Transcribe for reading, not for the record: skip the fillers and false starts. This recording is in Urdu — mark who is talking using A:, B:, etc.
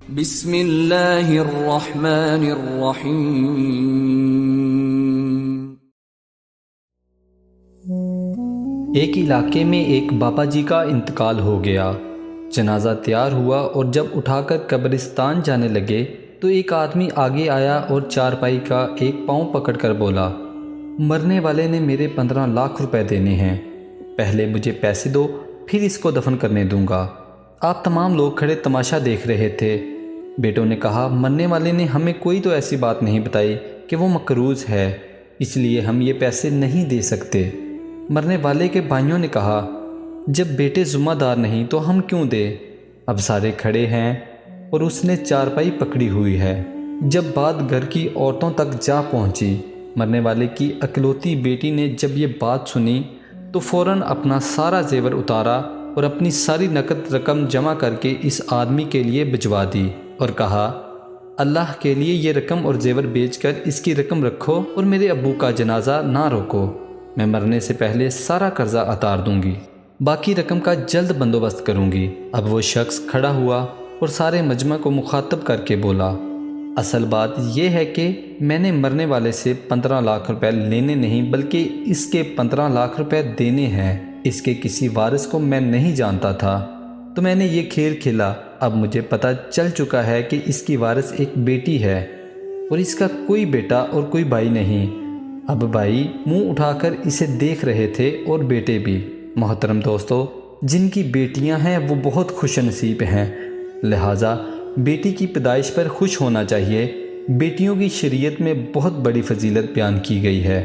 A: بسم اللہ الرحمن الرحیم۔
B: ایک علاقے میں ایک بابا جی کا انتقال ہو گیا۔ جنازہ تیار ہوا اور جب اٹھا کر قبرستان جانے لگے تو ایک آدمی آگے آیا اور چارپائی کا ایک پاؤں پکڑ کر بولا، مرنے والے نے میرے 15 لاکھ روپے دینے ہیں، پہلے مجھے پیسے دو پھر اس کو دفن کرنے دوں گا۔ آپ تمام لوگ کھڑے تماشا دیکھ رہے تھے۔ بیٹوں نے کہا، مرنے والے نے ہمیں کوئی تو ایسی بات نہیں بتائی کہ وہ مقروض ہے، اس لیے ہم یہ پیسے نہیں دے سکتے۔ مرنے والے کے بھائیوں نے کہا، جب بیٹے ذمہ دار نہیں تو ہم کیوں دیں؟ اب سارے کھڑے ہیں اور اس نے چارپائی پکڑی ہوئی ہے۔ جب بات گھر کی عورتوں تک جا پہنچی، مرنے والے کی اکلوتی بیٹی نے جب یہ بات سنی تو فوراً اپنا سارا زیور اتارا اور اپنی ساری نقد رقم جمع کر کے اس آدمی کے لیے بھجوا دی اور کہا، اللہ کے لیے یہ رقم اور زیور بیچ کر اس کی رقم رکھو اور میرے ابو کا جنازہ نہ روکو، میں مرنے سے پہلے سارا قرضہ اتار دوں گی، باقی رقم کا جلد بندوبست کروں گی۔ اب وہ شخص کھڑا ہوا اور سارے مجمع کو مخاطب کر کے بولا، اصل بات یہ ہے کہ میں نے مرنے والے سے 15 لاکھ روپے لینے نہیں بلکہ اس کے 15 لاکھ روپے دینے ہیں۔ اس کے کسی وارث کو میں نہیں جانتا تھا تو میں نے یہ کھیل کھیلا، اب مجھے پتہ چل چکا ہے کہ اس کی وارث ایک بیٹی ہے اور اس کا کوئی بیٹا اور کوئی بھائی نہیں۔ اب بھائی منہ اٹھا کر اسے دیکھ رہے تھے اور بیٹے بھی۔ محترم دوستو، جن کی بیٹیاں ہیں وہ بہت خوش نصیب ہیں، لہٰذا بیٹی کی پیدائش پر خوش ہونا چاہیے۔ بیٹیوں کی شریعت میں بہت بڑی فضیلت بیان کی گئی ہے۔